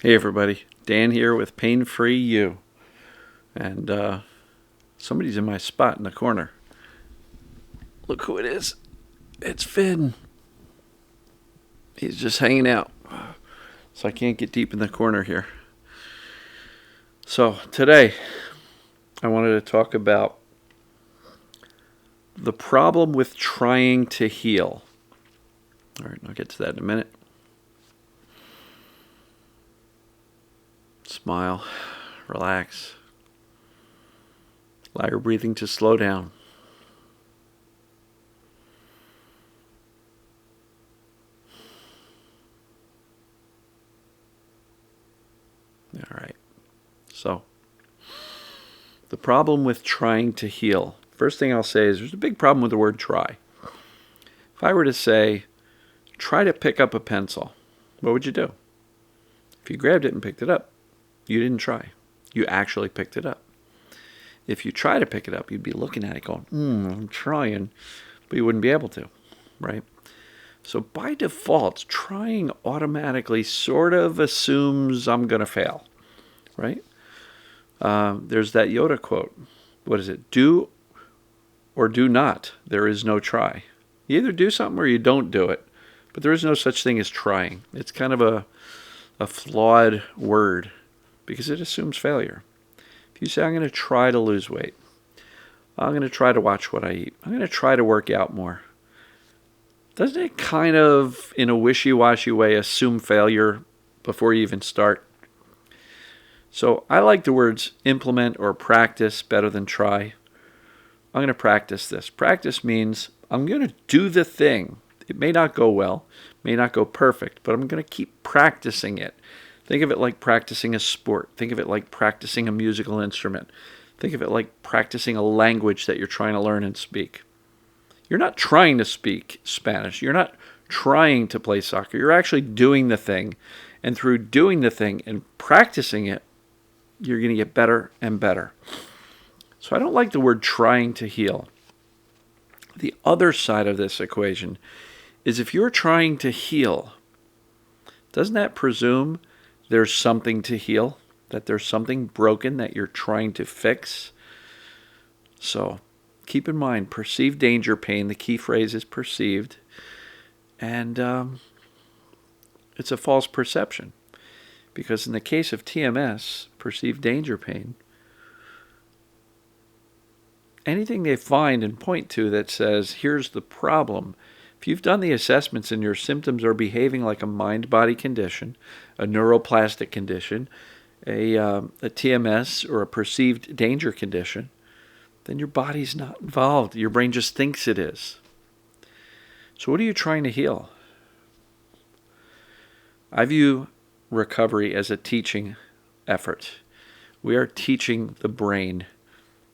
Hey everybody, Dan here with Pain Free You. And somebody's in my spot in the corner. Look who it is. It's Finn. He's just hanging out. So I can't get deep in the corner here. So today, I wanted to talk about the problem with trying to heal. All right, I'll get to that in a minute. Smile, relax. Allow your breathing to slow down. All right. So, the problem with trying to heal. First thing I'll say is there's a big problem with the word try. If I were to say, try to pick up a pencil, what would you do? If you grabbed it and picked it up, you didn't try. You actually picked it up. If you try to pick it up, you'd be looking at it going, I'm trying, but you wouldn't be able to, right? So by default, trying automatically sort of assumes I'm going to fail, right? There's that Yoda quote. What is it? Do or do not. There is no try. You either do something or you don't do it. But there is no such thing as trying. It's kind of a flawed word because it assumes failure. If you say, I'm going to try to lose weight, I'm going to try to watch what I eat, I'm going to try to work out more, doesn't it kind of, in a wishy-washy way, assume failure before you even start? So I like the words implement or practice better than try. I'm going to practice this. Practice means I'm going to do the thing. It may not go well, may not go perfect, but I'm going to keep practicing it. Think of it like practicing a sport. Think of it like practicing a musical instrument. Think of it like practicing a language that you're trying to learn and speak. You're not trying to speak Spanish. You're not trying to play soccer. You're actually doing the thing. And through doing the thing and practicing it, you're going to get better and better. So I don't like the word trying to heal. The other side of this equation is if you're trying to heal, doesn't that presume there's something to heal? That there's something broken that you're trying to fix? So keep in mind, perceived danger pain, the key phrase is perceived, and it's a false perception. Because in the case of TMS, perceived danger pain, anything they find and point to that says, here's the problem, if you've done the assessments and your symptoms are behaving like a mind-body condition, a neuroplastic condition, a TMS or a perceived danger condition, then your body's not involved. Your brain just thinks it is. So what are you trying to heal? I view recovery as a teaching effort. We are teaching the brain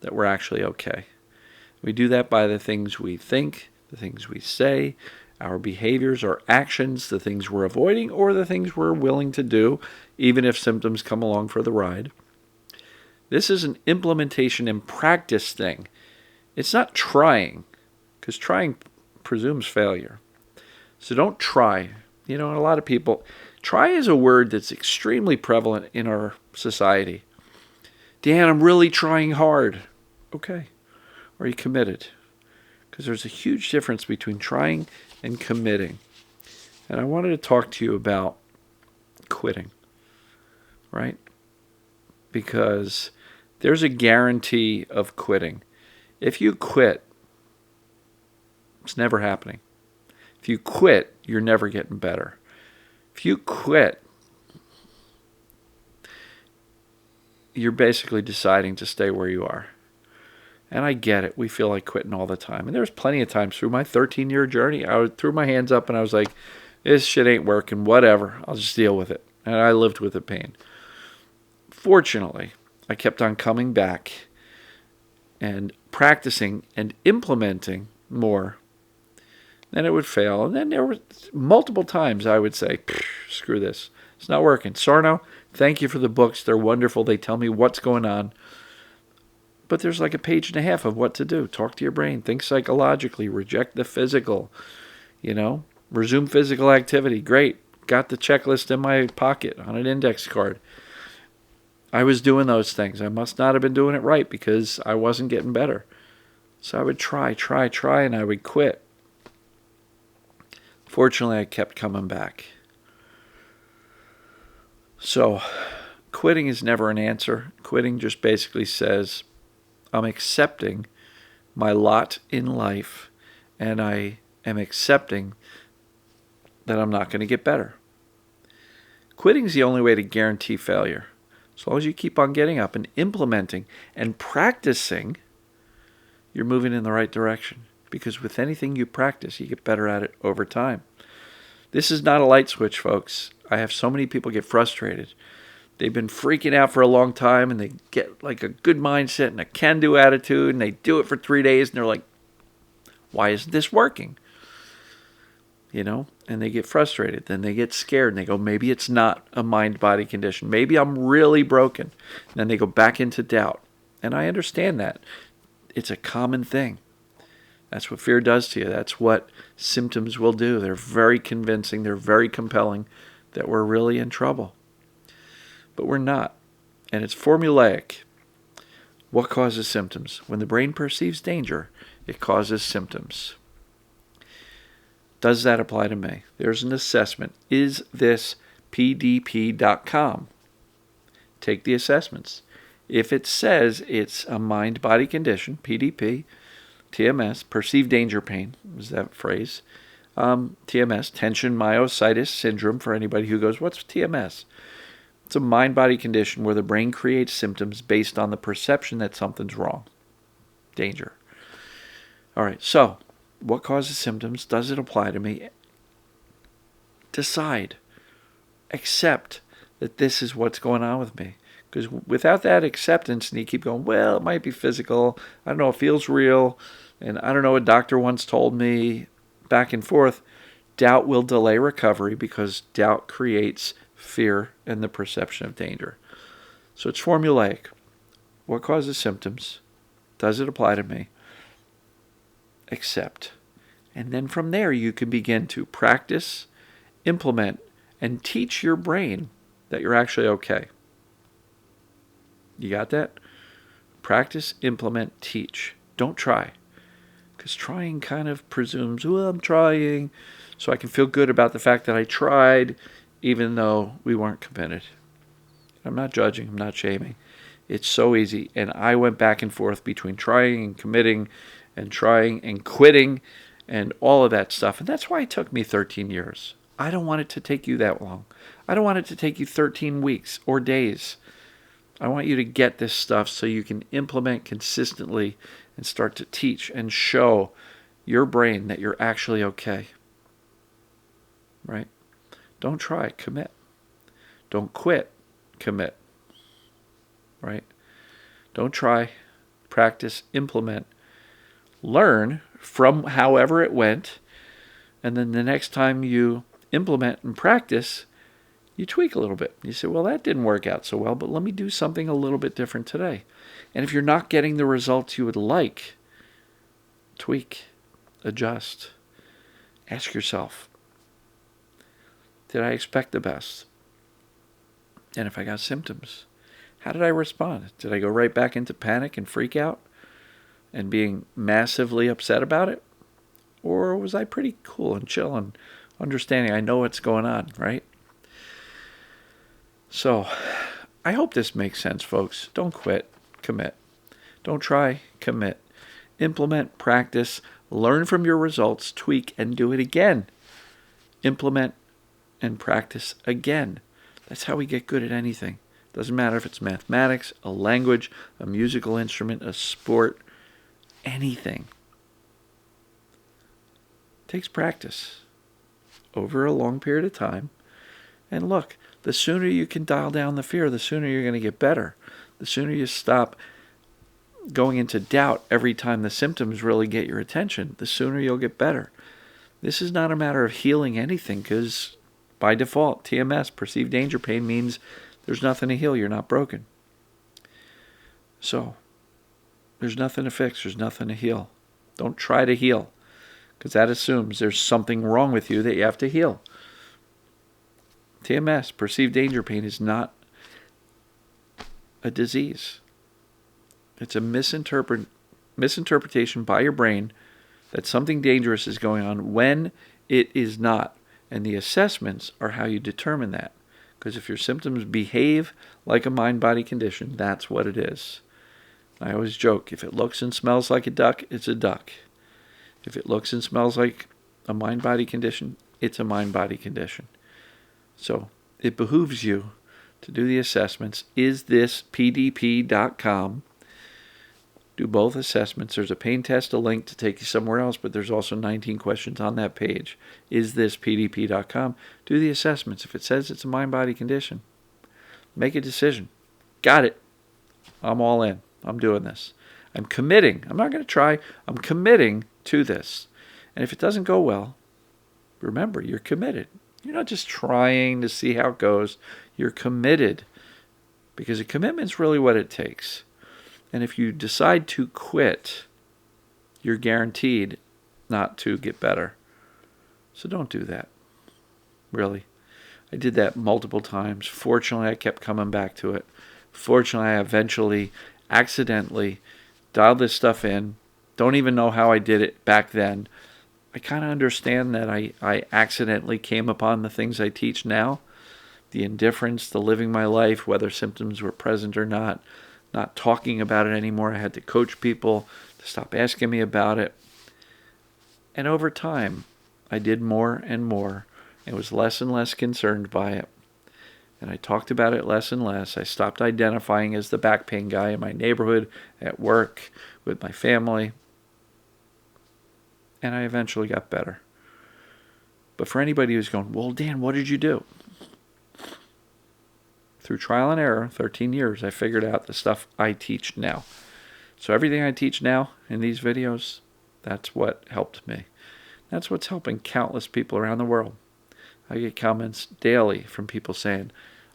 that we're actually okay. We do that by the things we think, the things we say, our behaviors, our actions, the things we're avoiding, or the things we're willing to do, even if symptoms come along for the ride. This is an implementation and practice thing. It's not trying, because trying presumes failure. So don't try. You know, and a lot of people, try is a word that's extremely prevalent in our society. Dan, I'm really trying hard. Okay. Are you committed? Because there's a huge difference between trying and committing. And I wanted to talk to you about quitting, right? Because there's a guarantee of quitting. If you quit, it's never happening. If you quit, you're never getting better. If you quit, you're basically deciding to stay where you are. And I get it. We feel like quitting all the time. And there's plenty of times through my 13-year journey, I threw my hands up and I was like, this shit ain't working, whatever. I'll just deal with it. And I lived with the pain. Fortunately, I kept on coming back and practicing and implementing more. Then it would fail. And then there were multiple times I would say, screw this. It's not working. Sarno, thank you for the books. They're wonderful. They tell me what's going on. But there's like a page and a half of what to do. Talk to your brain. Think psychologically. Reject the physical. Resume physical activity. Great. got the checklist in my pocket on an index card. I was doing those things. I must not have been doing it right because I wasn't getting better. So I would try, and I would quit. Fortunately, I kept coming back. So quitting is never an answer. Quitting just basically says, I'm accepting my lot in life, and I am accepting that I'm not going to get better. Quitting is the only way to guarantee failure. As long as you keep on getting up and implementing and practicing, you're moving in the right direction. Because with anything you practice, you get better at it over time. This is not a light switch, folks. I have so many people get frustrated. They've been freaking out for a long time, and they get like a good mindset and a can-do attitude, and they do it for 3 days, and they're like, why isn't this working? And they get frustrated. Then they get scared, and they go, maybe it's not a mind-body condition. Maybe I'm really broken. And then they go back into doubt. And I understand that. It's a common thing. That's what fear does to you. That's what symptoms will do. They're very convincing. They're very compelling that we're really in trouble. But we're not. And it's formulaic. What causes symptoms? When the brain perceives danger, it causes symptoms. Does that apply to me? There's an assessment. Is this PDP.com? Take the assessments. If it says it's a mind-body condition, PDP, TMS, perceived danger pain, is that phrase. TMS, tension myositis syndrome, for anybody who goes, what's TMS? It's a mind-body condition where the brain creates symptoms based on the perception that something's wrong. Danger. All right, so what causes symptoms? Does it apply to me? Decide. Accept that this is what's going on with me. Because without that acceptance, and you keep going, well, it might be physical, I don't know, it feels real, and I don't know, a doctor once told me, back and forth, doubt will delay recovery because doubt creates fear and the perception of danger. So it's formulaic. What causes symptoms? Does it apply to me? Accept. And then from there, you can begin to practice, implement, and teach your brain that you're actually okay. You got that? Practice, implement, teach. Don't try. Because trying kind of presumes, well, I'm trying, so I can feel good about the fact that I tried, even though we weren't committed. I'm not judging. I'm not shaming. It's so easy. And I went back and forth between trying and committing and trying and quitting and all of that stuff. And that's why it took me 13 years. I don't want it to take you that long. I don't want it to take you 13 weeks or days. I want you to get this stuff so you can implement consistently and start to teach and show your brain that you're actually okay. Right? Don't try, commit. Don't quit, commit. Right? Don't try, practice, implement. Learn from however it went, and then the next time you implement and practice, you tweak a little bit. You say, well, that didn't work out so well, but let me do something a little bit different today. And if you're not getting the results you would like, tweak, adjust. Ask yourself, did I expect the best? And if I got symptoms, how did I respond? Did I go right back into panic and freak out and being massively upset about it? Or was I pretty cool and chill and understanding I know what's going on, right? So, I hope this makes sense, folks. Don't quit, commit. Don't try, commit. Implement, practice, learn from your results, tweak, and do it again. Implement and practice again. That's how we get good at anything. Doesn't matter if it's mathematics, a language, a musical instrument, a sport, anything. It takes practice over a long period of time. And look, the sooner you can dial down the fear, the sooner you're going to get better. The sooner you stop going into doubt every time the symptoms really get your attention, the sooner you'll get better. This is not a matter of healing anything because by default, TMS, perceived danger pain, means there's nothing to heal. You're not broken. So, there's nothing to fix. There's nothing to heal. Don't try to heal because that assumes there's something wrong with you that you have to heal. TMS, perceived danger pain, is not a disease. It's a misinterpretation by your brain that something dangerous is going on when it is not. And the assessments are how you determine that. Because if your symptoms behave like a mind-body condition, that's what it is. I always joke, if it looks and smells like a duck, it's a duck. If it looks and smells like a mind-body condition, it's a mind-body condition. So it behooves you to do the assessments. isthispdp.com. Do both assessments. There's a pain test, a link to take you somewhere else, but there's also 19 questions on that page. isthispdp.com. Do the assessments. If it says it's a mind-body condition, make a decision. Got it. I'm all in. I'm doing this. I'm committing. I'm not going to try. I'm committing to this. And if it doesn't go well, remember, you're committed. You're not just trying to see how it goes. You're committed. Because a commitment's really what it takes. And if you decide to quit, you're guaranteed not to get better. So don't do that. Really. I did that multiple times. Fortunately, I kept coming back to it. Fortunately, I eventually, accidentally, dialed this stuff in. Don't even know how I did it back then. I kind of understand that I accidentally came upon the things I teach now. The indifference, the living my life, whether symptoms were present or not talking about it anymore. I had to coach people to stop asking me about it. And over time, I did more and more. I was less and less concerned by it. And I talked about it less and less. I stopped identifying as the back pain guy in my neighborhood, at work, with my family. And I eventually got better. But for anybody who's going, well, Dan, what did you do? Through trial and error, 13 years, I figured out the stuff I teach now. So everything I teach now in these videos, that's what helped me. That's what's helping countless people around the world. I get comments daily from people saying,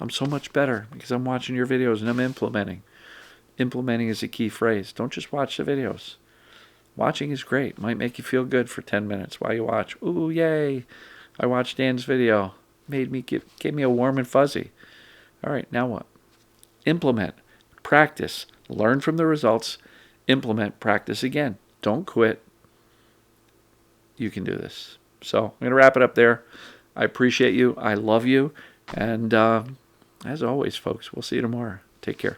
I'm so much better because I'm watching your videos and I'm implementing. Implementing is a key phrase. Don't just watch the videos. Watching is great. Might make you feel good for 10 minutes while you watch. Ooh, yay. I watched Dan's video. Gave me a warm and fuzzy. All right, now what? Implement. Practice. Learn from the results. Implement. Practice again. Don't quit. You can do this. So I'm going to wrap it up there. I appreciate you. I love you. And as always, folks, we'll see you tomorrow. Take care.